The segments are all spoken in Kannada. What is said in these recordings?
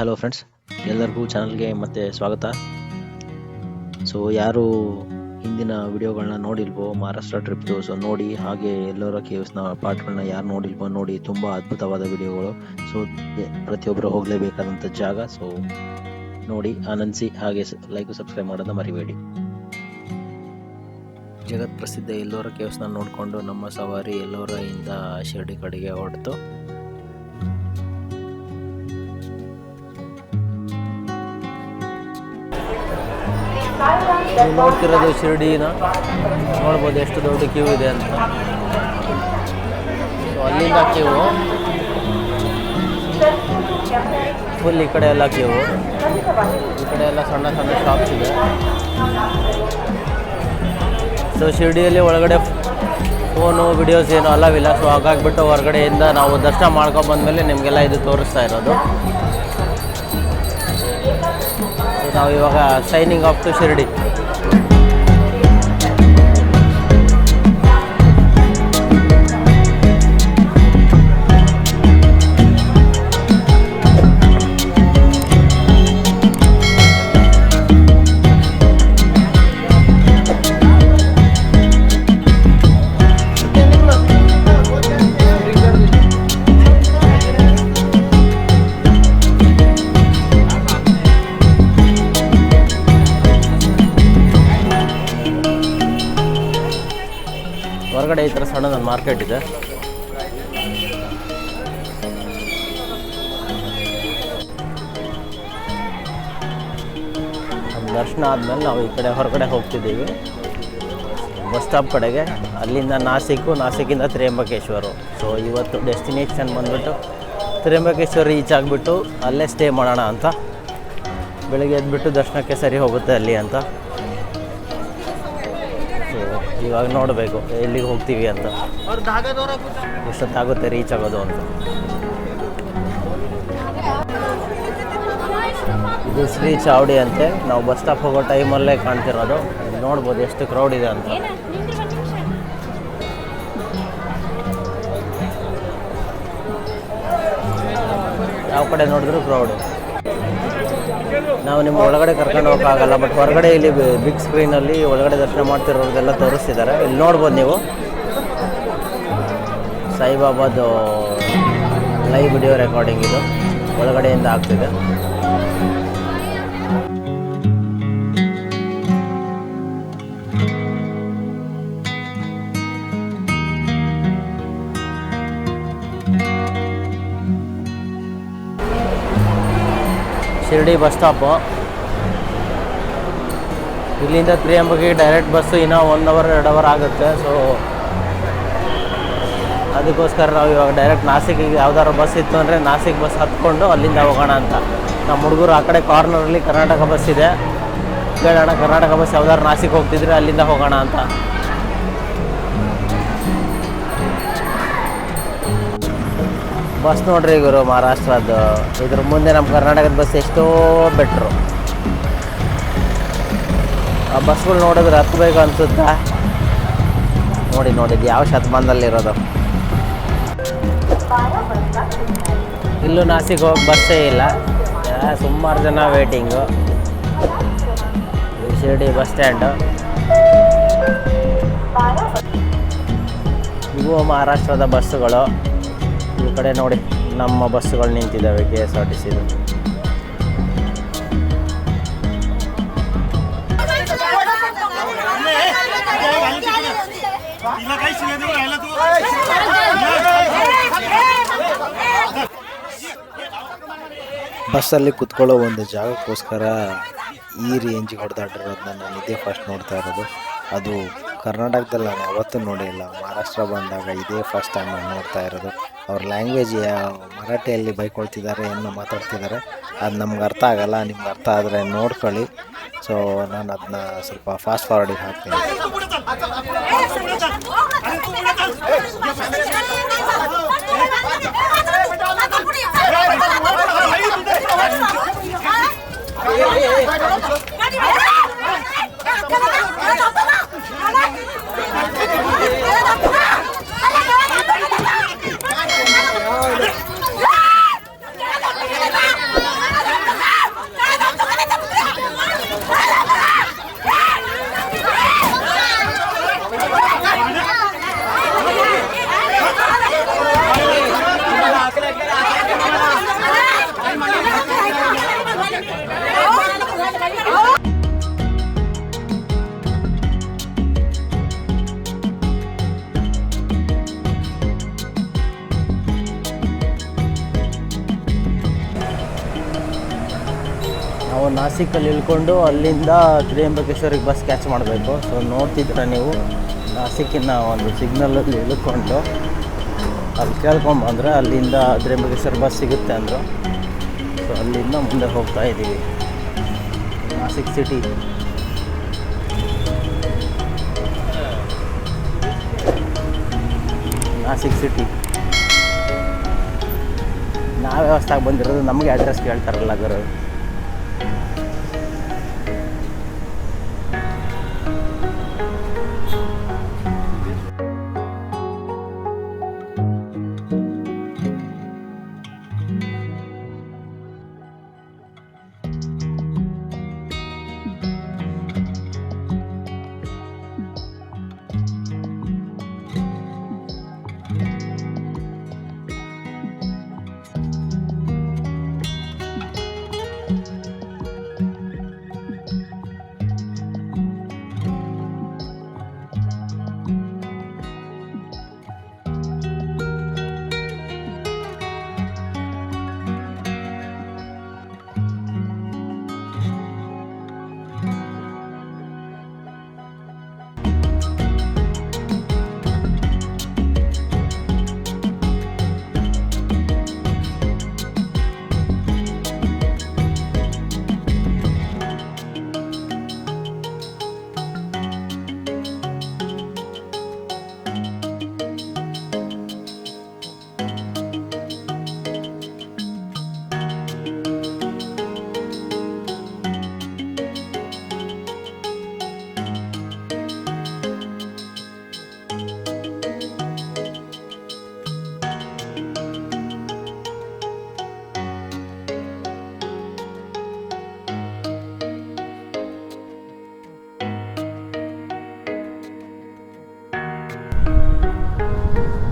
ಹಲೋ ಫ್ರೆಂಡ್ಸ್, ಎಲ್ಲರಿಗೂ ಚಾನಲ್ಗೆ ಮತ್ತೆ ಸ್ವಾಗತ. ಸೊ ಯಾರು ಹಿಂದಿನ ವಿಡಿಯೋಗಳನ್ನ ನೋಡಿಲ್ವೋ ಮಹಾರಾಷ್ಟ್ರ ಟ್ರಿಪ್ದು, ಸೊ ನೋಡಿ. ಹಾಗೆ ಎಲ್ಲೋರ ಕೇವ್ಸ್ನ ಪಾರ್ಟ್ಗಳನ್ನ ಯಾರು ನೋಡಿಲ್ವೋ ನೋಡಿ, ತುಂಬ ಅದ್ಭುತವಾದ ವಿಡಿಯೋಗಳು. ಸೊ ಪ್ರತಿಯೊಬ್ಬರು ಹೋಗಲೇಬೇಕಾದಂಥ ಜಾಗ. ಸೊ ನೋಡಿ, ಆನಂದಿಸಿ. ಹಾಗೆ ಲೈಕ್ ಸಬ್ಸ್ಕ್ರೈಬ್ ಮಾಡೋದನ್ನ ಮರಿಬೇಡಿ. ಜಗತ್ ಪ್ರಸಿದ್ಧ ಎಲ್ಲೋರ ಕೇವ್ಸ್ನ ನೋಡಿಕೊಂಡು ನಮ್ಮ ಸವಾರಿ ಎಲ್ಲೋರದಿಂದ ಶಿರ್ಡಿ ಕಡೆಗೆ ಹೊರಟಿತು. ನೀವು ನೋಡ್ತಿರೋದು ಶಿರ್ಡಿನ ನೋಡ್ಬೋದು, ಎಷ್ಟು ದೊಡ್ಡ ಕ್ಯೂ ಇದೆ ಅಂತ. ಸೊ ಅಲ್ಲಿಂದ ಕ್ಯೂ ಫುಲ್, ಈ ಕಡೆ ಎಲ್ಲ ಕ್ಯೂ, ಈ ಕಡೆ ಎಲ್ಲ ಸಣ್ಣ ಸಣ್ಣ ಶಾಪ್ಸ್ ಇದೆ. ಸೊ ಶಿರ್ಡಿಯಲ್ಲಿ ಒಳಗಡೆ ಫೋನು ವಿಡಿಯೋಸ್ ಏನು ಅಲ್ಲವಿಲ್ಲ. ಸೊ ಹಾಗಾಗಿಬಿಟ್ಟು ಹೊರಗಡೆಯಿಂದ ನಾವು ದರ್ಶನ ಮಾಡ್ಕೊಂಡು ಬಂದಮೇಲೆ ನಿಮಗೆಲ್ಲ ಇದು ತೋರಿಸ್ತಾ ಇರೋದು. ನಾವು ಇವಾಗ ಸೈನಿಂಗ್ ಆಫ್ ಟು ಶಿರ್ಡಿ. ಹೊರಗಡೆ ಈ ಥರ ಸಣ್ಣದೊಂದು ಮಾರ್ಕೆಟ್ ಇದೆ. ದರ್ಶನ ಆದಮೇಲೆ ನಾವು ಈ ಕಡೆ ಹೊರಗಡೆ ಹೋಗ್ತಿದ್ದೀವಿ ಬಸ್ ಸ್ಟಾಪ್ ಕಡೆಗೆ. ಅಲ್ಲಿಂದ ನಾಸಿಕ್ಕಿಂದ ತ್ರ್ಯಂಬಕೇಶ್ವರ. ಸೊ ಇವತ್ತು ಡೆಸ್ಟಿನೇಷನ್ ಬಂದುಬಿಟ್ಟು ತ್ರ್ಯಂಬಕೇಶ್ವರ ರೀಚ್ ಆಗಿಬಿಟ್ಟು ಅಲ್ಲೇ ಸ್ಟೇ ಮಾಡೋಣ ಅಂತ. ಬೆಳಗ್ಗೆ ಎದ್ಬಿಟ್ಟು ದರ್ಶನಕ್ಕೆ ಸರಿ ಹೋಗುತ್ತೆ ಅಲ್ಲಿ ಅಂತ. ಇವಾಗ ನೋಡಬೇಕು ಎಲ್ಲಿಗೆ ಹೋಗ್ತೀವಿ ಅಂತ, ಎಷ್ಟೊತ್ತಾಗುತ್ತೆ ರೀಚ್ ಆಗೋದು ಅಂತ. ಇದು ಶ್ರೀ ಚಾವಡಿ ಅಂತೆ. ನಾವು ಬಸ್ ಸ್ಟಾಪ್ ಹೋಗೋ ಟೈಮಲ್ಲೇ ಕಾಣ್ತಿರೋದು. ನೋಡ್ಬೋದು ಎಷ್ಟು ಕ್ರೌಡ್ ಇದೆ ಅಂತ. ಯಾವ ಕಡೆ ನೋಡಿದ್ರು ಕ್ರೌಡು. ನಾವು ನಿಮ್ಮ ಒಳಗಡೆ ಕರ್ಕೊಂಡು ಹೋಗೋಕ್ಕಾಗಲ್ಲ, ಬಟ್ ಹೊರಗಡೆ ಇಲ್ಲಿ ಬಿಗ್ ಸ್ಕ್ರೀನಲ್ಲಿ ಒಳಗಡೆ ದರ್ಶನ ಮಾಡ್ತಿರೋದೆಲ್ಲ ತೋರಿಸ್ತಿದ್ದಾರೆ. ಇಲ್ಲಿ ನೋಡ್ಬೋದು ನೀವು, ಸಾಯಿಬಾಬಾದು ಲೈವ್ ವಿಡಿಯೋ ರೆಕಾರ್ಡಿಂಗ್ ಇದು ಒಳಗಡೆಯಿಂದ ಆಗ್ತಿದೆ. Shirdi bus stop. ಇಲ್ಲಿಂದ ತ್ರ್ಯಂಬಕೆ ಡೈರೆಕ್ಟ್ ಬಸ್ಸು ಇನ್ನೂ 1 ಅವರ್ 2 ಅವರ್ ಆಗುತ್ತೆ. ಸೊ ಅದಕ್ಕೋಸ್ಕರ ನಾವು ಇವಾಗ ಡೈರೆಕ್ಟ್ ನಾಸಿಕಿಗೆ ಯಾವ್ದಾದ್ರು ಬಸ್ ಇತ್ತು ಅಂದರೆ ನಾಸಿಕ್ ಬಸ್ ಹತ್ಕೊಂಡು ಅಲ್ಲಿಂದ ಹೋಗೋಣ ಅಂತ. ನಮ್ಮ ಹುಡುಗರು ಆ ಕಡೆ ಕಾರ್ನರಲ್ಲಿ ಕರ್ನಾಟಕ ಬಸ್ ಇದೆ, ಕೇಳೋಣ ಕರ್ನಾಟಕ ಬಸ್ ಯಾವ್ದಾದ್ರು ನಾಸಿಕ್ ಹೋಗ್ತಿದ್ರೆ ಅಲ್ಲಿಂದ ಹೋಗೋಣ ಅಂತ. ಬಸ್ ನೋಡ್ರಿ ಗುರು, ಮಹಾರಾಷ್ಟ್ರದ್ದು. ಇದ್ರ ಮುಂದೆ ನಮ್ಮ ಕರ್ನಾಟಕದ ಬಸ್ ಎಷ್ಟೋ ಬೆಟ್ರು. ಆ ಬಸ್ಗಳು ನೋಡಿದ್ರೆ ಹತ್ಬೇಕು ಅನ್ಸುತ್ತಾ. ನೋಡಿದ್ದು ಯಾವ ಶತಮಾನದಲ್ಲಿರೋದು. ಇಲ್ಲೂ ನಾಸಿಕ್ ಹೋಗಿ ಬಸ್ಸೇ ಇಲ್ಲ, ಸುಮಾರು ಜನ ವೇಟಿಂಗು. Shirdi bus stand. ಇವು ಮಹಾರಾಷ್ಟ್ರದ ಬಸ್ಸುಗಳು. ಈ ಕಡೆ ನೋಡಿ ನಮ್ಮ ಬಸ್ಸುಗಳು ನಿಂತಿದ್ದಾವೆ, KSRTC. ಬಸ್ಸಲ್ಲಿ ಕುತ್ಕೊಳ್ಳೋ ಒಂದು ಜಾಗಕ್ಕೋಸ್ಕರ ಈ ರೇಂಜಿಗೆ ಹೊಡೆದಾಡಿರೋದನ್ನ ನಾನು ಇದೇ ಫಸ್ಟ್ ನೋಡ್ತಾ ಇರೋದು. ಅದು ಕರ್ನಾಟಕದಲ್ಲಿ ನಾನು ಯಾವತ್ತೂ ನೋಡಿಲ್ಲ. ಮಹಾರಾಷ್ಟ್ರ ಬಂದಾಗ ಇದೇ ಫಸ್ಟ್ ಟೈಮ್ ನಾನು ನೋಡ್ತಾ ಇರೋದು. ಅವ್ರ ಲ್ಯಾಂಗ್ವೇಜ್ ಮರಾಠಿಯಲ್ಲಿ ಬೈಕೊಳ್ತಿದ್ದಾರೆ, ಏನೋ ಮಾತಾಡ್ತಿದ್ದಾರೆ. ಅದು ನಮ್ಗೆ ಅರ್ಥ ಆಗಲ್ಲ. ನಿಮ್ಗೆ ಅರ್ಥ ಆದರೆ ನೋಡ್ಕೊಳ್ಳಿ. ಸೊ ನಾನು ಅದನ್ನ ಸ್ವಲ್ಪ ಫಾಸ್ಟ್ ಫಾರ್ವರ್ಡಿಗೆ ಹಾಕ್ತೀನಿ. ನಾವು ನಾಸಿಕಲ್ಲಿ ಇಳ್ಕೊಂಡು ಅಲ್ಲಿಂದ ತ್ರಿಯಂಬಕೇಶ್ವರಿಗೆ ಬಸ್ ಕ್ಯಾಚ್ ಮಾಡಬೇಕು. ಸೊ ನೋಡ್ತಿದ್ರೆ ನೀವು ನಾಸಿಕ್ಕಿನ ಒಂದು ಸಿಗ್ನಲಲ್ಲಿ ಇಳ್ಕೊಂಡು ಅಲ್ಲಿ ಕೇಳ್ಕೊಂಬಂದರೆ ಅಲ್ಲಿಂದ ತ್ರಿಯಂಬಕೇಶ್ವರ ಬಸ್ ಸಿಗುತ್ತೆ ಅಂದರು. ಸೊ ಅಲ್ಲಿಂದ ಮುಂದೆ ಹೋಗ್ತಾ ಇದ್ದೀವಿ. ನಾಸಿಕ್ ಸಿಟಿ ನಾವೇ ಹೊಸ್ದಾಗಿ ಬಂದಿರೋದು, ನಮಗೆ ಅಡ್ರೆಸ್ ಕೇಳ್ತಾರಲ್ಲ ಗುರು.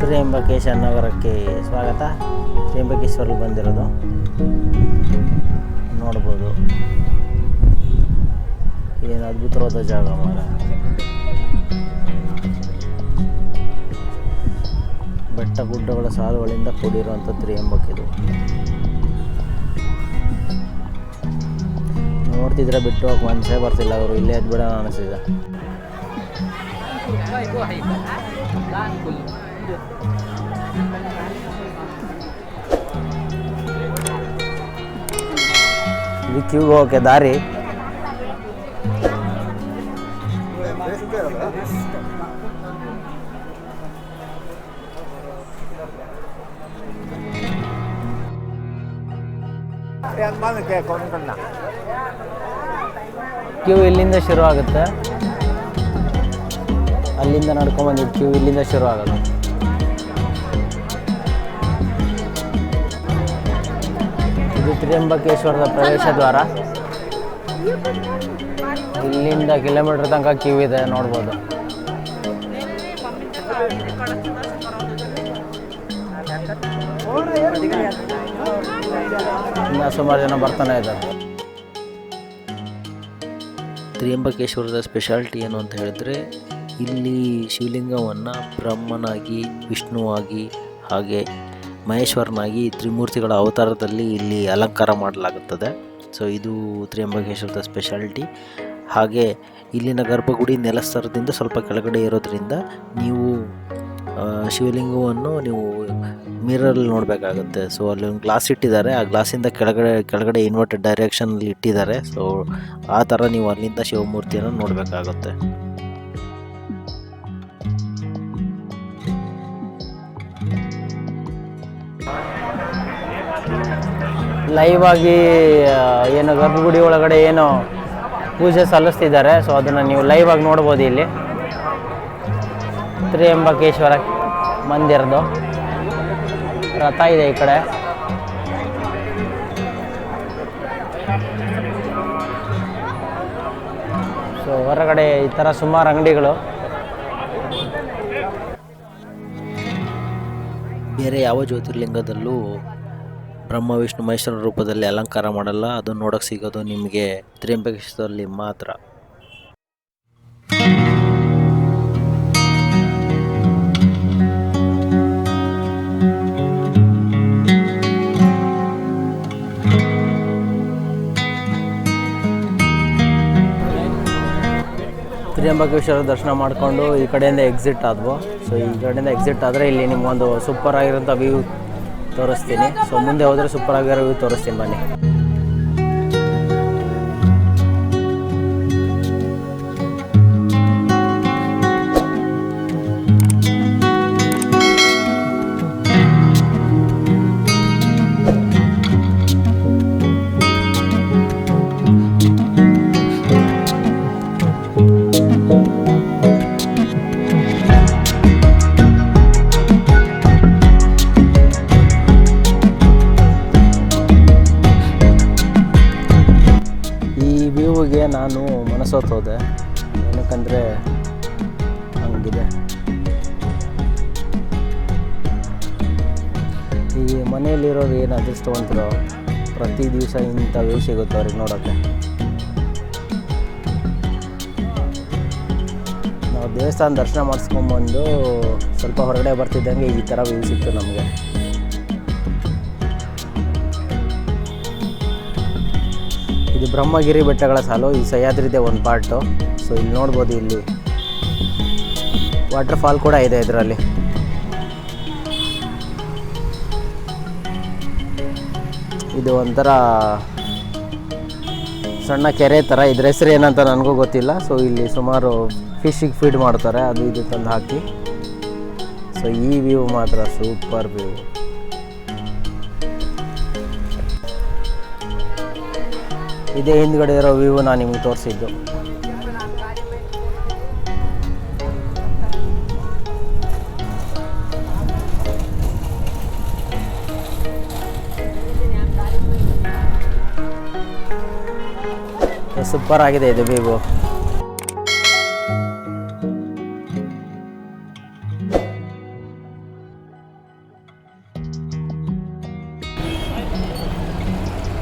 ತ್ರಿಯಂಬಕೇಶ್ವರ ನಗರಕ್ಕೆ ಸ್ವಾಗತ. ತ್ರಿಯಂಬಕೇಶ್ವರಲ್ಲಿ ಬಂದಿರೋದು ನೋಡ್ಬೋದು. ಏನು ಅದ್ಭುತವಾದ ಜಾಗ ಮಾರ. ಬೆಟ್ಟ ಗುಡ್ಡಗಳ ಸಾಲುಗಳಿಂದ ಕೂಡಿರುವಂಥ ತ್ರಿಯಂಬಕ ಇದು. ನೋಡ್ತಿದ್ರೆ ಬಿಟ್ಟು ಹೋಗಿ ಮನಸ್ಸೇ ಬರ್ತಿಲ್ಲ. ಅವರು ಇಲ್ಲೇ ಎದ್ಬಿಡ ಅನಿಸಿದೆ. ಇದು ಕ್ಯೂಗೆ ಹೋಗೋಕ್ಕೆ ದಾರಿ. ಕ್ಯೂ ಇಲ್ಲಿಂದ ಶುರು ಆಗುತ್ತೆ. ಅಲ್ಲಿಂದ ನಡ್ಕೊಂಬಂದಿದ್ದು ಕ್ಯೂ ಇಲ್ಲಿಂದ ಶುರು ಆಗೋದು. ಇದು ತ್ರಿಯಂಬಕೇಶ್ವರದ ಪ್ರವೇಶ ದ್ವಾರ. ಇಲ್ಲಿಂದ ಕಿಲೋಮೀಟರ್ ತನಕ ಕ್ಯೂ ಇದೆ, ನೋಡ್ಬೋದು. ಇನ್ನು ಸುಮಾರು ಜನ ಬರ್ತಾನೆ ಇದ್ದಾರೆ. ತ್ರಿಯಂಬಕೇಶ್ವರದ ಸ್ಪೆಷಾಲಿಟಿ ಏನು ಅಂತ ಹೇಳಿದ್ರೆ, ಇಲ್ಲಿ ಶಿವಲಿಂಗವನ್ನು ಬ್ರಹ್ಮನಾಗಿ, ವಿಷ್ಣುವಾಗಿ, ಹಾಗೆ ಮಹೇಶ್ವರನಾಗಿ ತ್ರಿಮೂರ್ತಿಗಳ ಅವತಾರದಲ್ಲಿ ಇಲ್ಲಿ ಅಲಂಕಾರ ಮಾಡಲಾಗುತ್ತದೆ. ಸೊ ಇದು ತ್ರಿಯಂಬಕೇಶ್ವರದ ಸ್ಪೆಷಾಲಿಟಿ. ಹಾಗೆ ಇಲ್ಲಿನ ಗರ್ಭಗುಡಿ ನೆಲಸ್ತರದಿಂದ ಸ್ವಲ್ಪ ಕೆಳಗಡೆ ಇರೋದ್ರಿಂದ ನೀವು ಶಿವಲಿಂಗವನ್ನು ನೀವು ಮಿರರಲ್ಲಿ ನೋಡಬೇಕಾಗುತ್ತೆ. ಸೊ ಅಲ್ಲಿ ಒಂದು ಗ್ಲಾಸ್ ಇಟ್ಟಿದ್ದಾರೆ. ಆ ಗ್ಲಾಸಿಂದ ಕೆಳಗಡೆ ಇನ್ವರ್ಟೆಡ್ ಡೈರೆಕ್ಷನಲ್ಲಿ ಇಟ್ಟಿದ್ದಾರೆ. ಸೊ ಆ ಥರ ನೀವು ಅಲ್ಲಿಂದ ಶಿವಮೂರ್ತಿಯನ್ನು ನೋಡಬೇಕಾಗುತ್ತೆ. ಲೈವ್ ಆಗಿ ಏನು ಗರ್ಭಗುಡಿ ಒಳಗಡೆ ಏನು ಪೂಜೆ ಸಲ್ಲಿಸ್ತಿದ್ದಾರೆ. ಸೊ ಅದನ್ನು ನೀವು ಲೈವ್ ಆಗಿ ನೋಡ್ಬೋದು. ಇಲ್ಲಿ ತ್ರಿಯಂಬಕೇಶ್ವರ ಮಂದಿರದು ರಥ ಇದೆ ಈ ಕಡೆ. ಸೊ ಹೊರಗಡೆ ಈ ಥರ ಸುಮಾರು ಅಂಗಡಿಗಳು. ಬೇರೆ ಯಾವ ಜ್ಯೋತಿರ್ಲಿಂಗದಲ್ಲೂ ಬ್ರಹ್ಮ ವಿಷ್ಣು ಮಹೇಶ್ವರನ ರೂಪದಲ್ಲಿ ಅಲಂಕಾರ ಮಾಡಲ್ಲ. ಅದು ನೋಡೋಕ್ಕೆ ಸಿಗೋದು ನಿಮಗೆ ತ್ರಿಯಂಬಕೇಶ್ವರದಲ್ಲಿ ಮಾತ್ರ. ತ್ರಿಯಂಬಕೇಶ್ವರ ದರ್ಶನ ಮಾಡಿಕೊಂಡು ಈ ಕಡೆಯಿಂದ ಎಕ್ಸಿಟ್ ಆದ್ವು. ಸೊ ಈ ಕಡೆಯಿಂದ ಎಕ್ಸಿಟ್ ಆದರೆ ಇಲ್ಲಿ ನಿಮ್ಗೊಂದು ಸೂಪರ್ ಆಗಿರೋಂಥ ವ್ಯೂ ತೋರಿಸ್ತೀನಿ. ಸೊ ಮುಂದೆ ಹೋದರೆ ಸೂಪರ್ ಆಗಿರೋ ವ್ಯೂ ತೋರಿಸ್ತೀನಿ ಬನ್ನಿ. ನಾನು ಮನಸೋತು ಹೋದೆ, ಏನಕ್ಕಂದರೆ ಹಂಗಿದೆ. ಈ ಮನೆಯಲ್ಲಿರೋರು ಏನು ಅದೃಷ್ಟವಂತರು, ಪ್ರತಿ ದಿವಸ ಇಂಥ ವ್ಯೂ ಸಿಗುತ್ತೆ ಅವ್ರಿಗೆ ನೋಡೋಕ್ಕೆ. ನಾವು ದೇವಸ್ಥಾನ ದರ್ಶನ ಮಾಡಿಸ್ಕೊಂಬಂದು ಸ್ವಲ್ಪ ಹೊರಗಡೆ ಬರ್ತಿದ್ದಂಗೆ ಈ ಥರ ವ್ಯೂ ಸಿಕ್ತು ನಮಗೆ. ಇದು ಬ್ರಹ್ಮಗಿರಿ ಬೆಟ್ಟಗಳ ಸಾಲು, ಈ ಸಹ್ಯಾದ್ರಿದೆ ಒಂದು ಪಾರ್ಟು. ಸೊ ಇಲ್ಲಿ ನೋಡ್ಬೋದು, ಇಲ್ಲಿ ವಾಟರ್ ಫಾಲ್ ಕೂಡ ಇದೆ ಇದರಲ್ಲಿ. ಇದು ಒಂಥರ ಸಣ್ಣ ಕೆರೆ ಥರ, ಇದ್ರ ಹೆಸರು ಏನಂತ ನನಗೂ ಗೊತ್ತಿಲ್ಲ. ಸೊ ಇಲ್ಲಿ ಸುಮಾರು ಫಿಶಿಗೆ ಫೀಡ್ ಮಾಡ್ತಾರೆ, ಅದು ಇದು ತಂದು ಹಾಕಿ. ಸೊ ಈ ವ್ಯೂ ಮಾತ್ರ ಸೂಪರ್ ವ್ಯೂ. ಇದೇ ಹಿಂದ್ಗಡೆ ಇರೋ ವ್ಯೂ ನಾನು ನಿಮಗೆ ತೋರಿಸಿದ್ದು. ಸೂಪರ್ ಆಗಿದೆ ಇದು ವ್ಯೂ.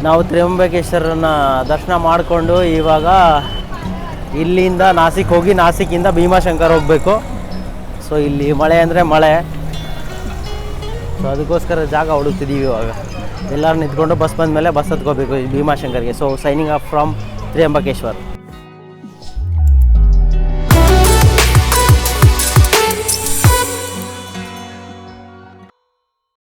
ನಾವು ತ್ರಿಯಂಬಕೇಶ್ವರನ ದರ್ಶನ ಮಾಡಿಕೊಂಡು ಇವಾಗ ಇಲ್ಲಿಂದ ನಾಸಿಕ್ ಹೋಗಿ, ನಾಸಿಕ್ಕಿಂದ ಭೀಮಾಶಂಕರ್ ಹೋಗಬೇಕು. ಸೊ ಇಲ್ಲಿ ಮಳೆ ಅಂದರೆ ಮಳೆ, ಸೊ ಅದಕ್ಕೋಸ್ಕರ ಜಾಗ ಹುಡುಕ್ತಿದ್ದೀವಿ ಇವಾಗ. ಎಲ್ಲರೂ ನಿಂತ್ಕೊಂಡು ಬಸ್ ಬಂದ ಮೇಲೆ ಬಸ್ ಹತ್ಕೋಬೇಕು ಭೀಮಾಶಂಕರ್ಗೆ. So signing off from ತ್ರಿಯಂಬಕೇಶ್ವರ್.